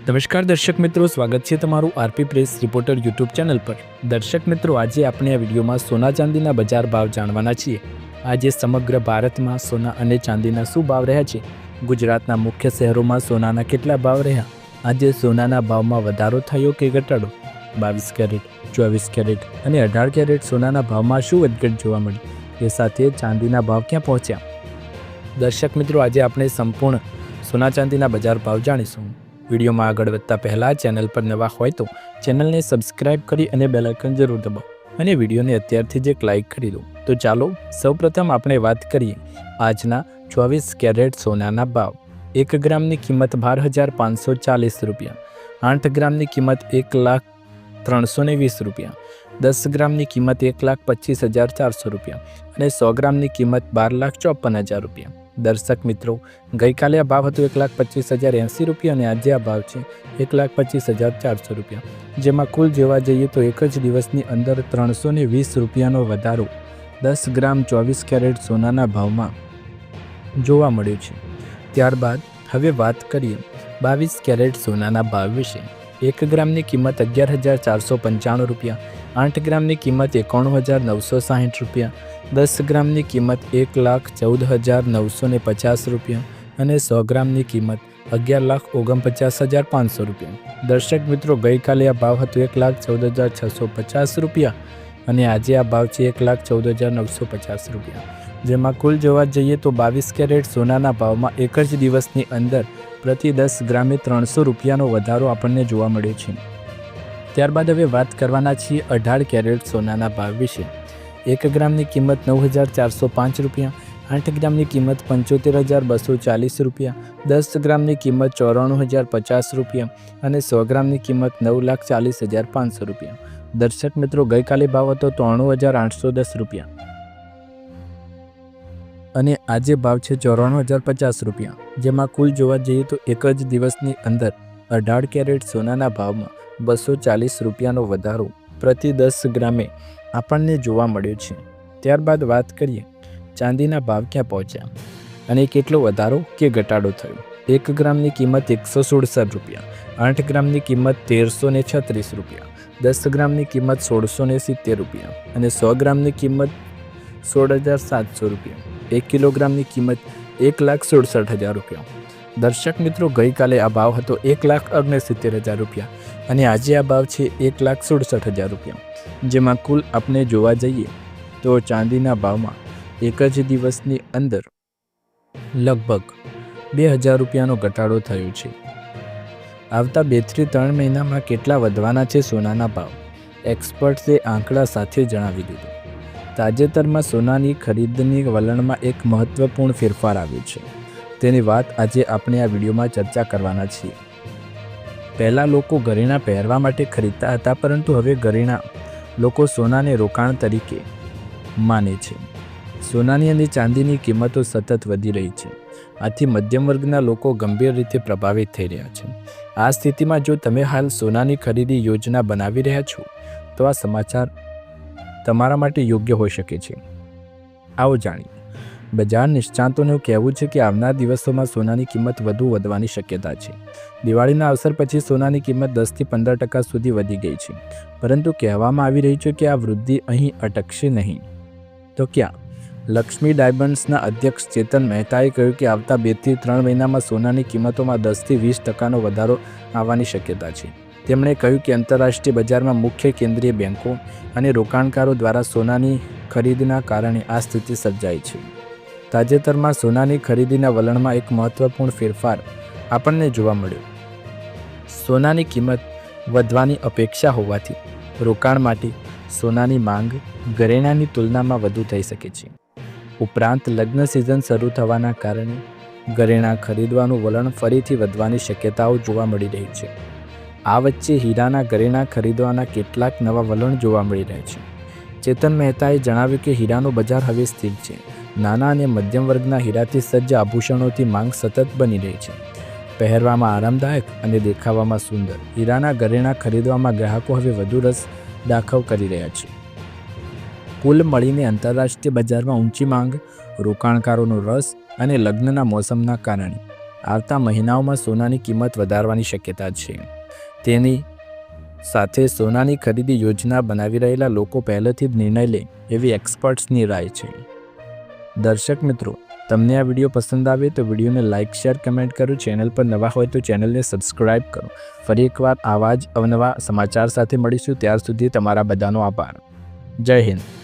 નમસ્કાર દર્શક મિત્રો, સ્વાગત છે તમારું RP press reporter YouTube channel પર। દર્શક મિત્રો, આજે આપણે આ વિડીયોમાં સોના ચાંદીના બજાર ભાવ જાણવાના છીએ। આજે સમગ્ર ભારતમાં સોના અને ચાંદીના શું ભાવ રહ્યા છે, ગુજરાતના મુખ્ય શહેરોમાં સોનાના કેટલા ભાવ રહ્યા, આજે સોનાના ભાવમાં વધારો થયો કે ઘટાડો, 22 કેરેટ, 24 કેરેટ અને 18 કેરેટ સોનાના ભાવમાં શું વધઘટ જોવા મળી, એ સાથે ચાંદીના ભાવ ક્યાં પહોંચ્યા। દર્શક મિત્રો, આજે આપણે સંપૂર્ણ સોના ચાંદીના બજાર ભાવ જાણીશું। વિડીયોમાં આગળ વધતા પહેલાં ચેનલ પર નવા હોય તો ચેનલને સબસ્ક્રાઇબ કરી અને બેલ આઇકન જરૂર દબાવો અને વિડીયોને અત્યારથી જ એક લાઇક કરી દો। તો ચાલો સૌપ્રથમ આપણે વાત કરીએ આજના 24 કેરેટ સોનાના ભાવ। 1 ગ્રામની કિંમત 12,540 રૂપિયા, 8 ગ્રામની કિંમત 1,03,20 રૂપિયા, 10 ગ્રામની કિંમત 1,25,400 રૂપિયા અને 100 ગ્રામની કિંમત 12,54,000 રૂપિયા। દર્શક મિત્રો, ગઈકાલે આ ભાવ હતો 1,25,080 રૂપિયા અને આજે આ ભાવ છે 1,25,400 રૂપિયા, જેમાં કુલ જોવા જઈએ તો એક જ દિવસની અંદર 320 રૂપિયાનો વધારો 10 ગ્રામ 24 કેરેટ સોનાના ભાવમાં જોવા મળ્યો છે। ત્યારબાદ હવે વાત કરીએ 22 કેરેટ સોનાના ભાવ વિશે। 1 ગ્રામની કિંમત 11,495 રૂપિયા, 8 ગ્રામની કિંમત 91,960 રૂપિયા, 10 ગ્રામની કિંમત 1,14,950 રૂપિયા અને 100 ગ્રામની કિંમત 11,49,500 રૂપિયા। દર્શક મિત્રો, ગઈકાલે આ ભાવ હતો 1,14,650 રૂપિયા અને આજે આ ભાવ છે 1,14,950 રૂપિયા, જેમાં કુલ જોવા જઈએ તો 22 કેરેટ સોનાના ભાવમાં એક જ દિવસની અંદર પ્રતિ 10 ગ્રામે 300 રૂપિયાનો વધારો આપણને જોવા મળ્યો છે। ત્યારબાદ હવે વાત કરવાના છીએ 18 કેરેટ સોનાના ભાવ વિશે। 1 ગ્રામની કિંમત 9,405 રૂપિયા, 8 ગ્રામની કિંમત 75,240 રૂપિયા, 10 ગ્રામની કિંમત 94,050 રૂપિયા અને 100 ગ્રામની કિંમત 9,40,500 રૂપિયા। દર્શક મિત્રો, ગઈકાલે ભાવ હતો 93,810 રૂપિયા અને આજે ભાવ છે 94,050 રૂપિયા, જેમાં કુલ જોવા જઈએ તો એક જ દિવસની અંદર 18 કેરેટ સોનાના ભાવમાં 240 રૂપિયાનો વધારો પ્રતિ 10 ગ્રામે આપણને જોવા મળ્યો છે। ત્યારબાદ વાત કરીએ ચાંદીના ભાવ ક્યાં પહોંચ્યા અને કેટલો વધારો કે ઘટાડો થયો। 1 ગ્રામની કિંમત 167 રૂપિયા, 8 ગ્રામની કિંમત 1,336 રૂપિયા, 10 ગ્રામની કિંમત 1,670 રૂપિયા અને 100 ગ્રામની કિંમત 16,700 રૂપિયા, 1 કિલોગ્રામની કિંમત 1,67,000 રૂપિયા। દર્શક મિત્રો, ગઈકાલે આ ભાવ હતો 1,69,000 રૂપિયા અને આજે આ ભાવ છે 1,67,000 રૂપિયા, જેમાં કુલ આપણે જોવા જઈએ તો ચાંદીના ભાવમાં એક જ દિવસની અંદર લગભગ 2,000 રૂપિયાનો ઘટાડો થયો છે। આવતા 2 થી 3 મહિનામાં કેટલા વધવાના છે સોનાના ભાવ, એક્સપર્ટ્સે આંકડા સાથે જણાવી દીધું। તાજેતરમાં સોનાની ખરીદની વલણમાં એક મહત્વપૂર્ણ ફેરફાર આવ્યો છે, તેની વાત આજે આપણે આ વિડીયોમાં ચર્ચા કરવાના છીએ। પહેલાં લોકો ઘરેણાં પહેરવા માટે ખરીદતા હતા, પરંતુ હવે ઘરેણાં લોકો સોનાને રોકાણ તરીકે માને છે। સોનાની અને ચાંદીની કિંમતો સતત વધી રહી છે, આથી મધ્યમ વર્ગના લોકો ગંભીર રીતે પ્રભાવિત થઈ રહ્યા છે। આ સ્થિતિમાં જો તમે હાલ સોનાની ખરીદી યોજના બનાવી રહ્યા છો તો આ સમાચાર તમારા માટે યોગ્ય હોઈ શકે છે। આવો જાણીએ। બજાર નિષ્ણાતોનું કહેવું છે કે આવનાર દિવસોમાં સોનાની કિંમત વધુ વધવાની શક્યતા છે। દિવાળીના અવસર પછી સોનાની કિંમત 10 થી 15% સુધી વધી ગઈ છે, પરંતુ કહેવામાં આવી રહ્યું છે કે આ વૃદ્ધિ અહીં અટકશે નહીં તો ક્યાં। લક્ષ્મી ડાયમંડ્સના અધ્યક્ષ ચેતન મહેતાએ કહ્યું કે આવતા 2 થી 3 મહિનામાં સોનાની કિંમતોમાં 10 થી 20%નો વધારો આવવાની શક્યતા છે। તેમણે કહ્યું કે આંતરરાષ્ટ્રીય બજારમાં મુખ્ય કેન્દ્રીય બેન્કો અને રોકાણકારો દ્વારા સોનાની ખરીદના કારણે આ સ્થિતિ સર્જાઈ છે। તાજેતરમાં સોનાની ખરીદીના વલણમાં એક મહત્વપૂર્ણ ફેરફાર આપણને જોવા મળ્યો। સોનાની કિંમત વધવાની અપેક્ષા હોવાથી રોકાણ માટે સોનાની માંગ ઘરેણાંની તુલનામાં વધુ થઈ શકે છે। ઉપરાંત લગ્ન સિઝન શરૂ થવાના કારણે ઘરેણાં ખરીદવાનું વલણ ફરીથી વધવાની શક્યતાઓ જોવા મળી રહી છે। આ વચ્ચે હીરાના ઘરેણાં ખરીદવાના કેટલાક નવા વલણ જોવા મળી રહ્યા છે। ચેતન મહેતાએ જણાવ્યું કે હીરાનું બજાર હવે સ્થિર છે। નાના અને મધ્યમ વર્ગના હીરાથી સજ્જ આભૂષણોથી માંગ સતત બની રહી છે। પહેરવામાં આરામદાયક અને દેખાવામાં સુંદર હીરાના ઘરેણાં ખરીદવામાં ગ્રાહકો હવે વધુ રસ દાખવ કરી રહ્યા છે। કુલ મળીને આંતરરાષ્ટ્રીય બજારમાં ઊંચી માંગ, રોકાણકારોનો રસ અને લગ્નના મોસમના કારણે આવતા મહિનાઓમાં સોનાની કિંમત વધારવાની શક્યતા છે. તેની સાથે સોનાની ખરીદી યોજના બનાવી રહેલા લોકો પહેલેથી જ નિર્ણય લે એવી એક્સપર્ટ્સની રાય છે. દર્શક મિત્રો, તમને આ વિડીયો પસંદ આવે તો વિડીયોને લાઇક, શેર, કમેન્ટ કરો. ચેનલ પર નવા હોય તો ચેનલને સબસ્ક્રાઈબ કરો. ફરી એકવાર આવા જ અવનવા સમાચાર સાથે મળીશું. ત્યાર સુધી તમારા બધાનો આભાર. જય હિન્દ.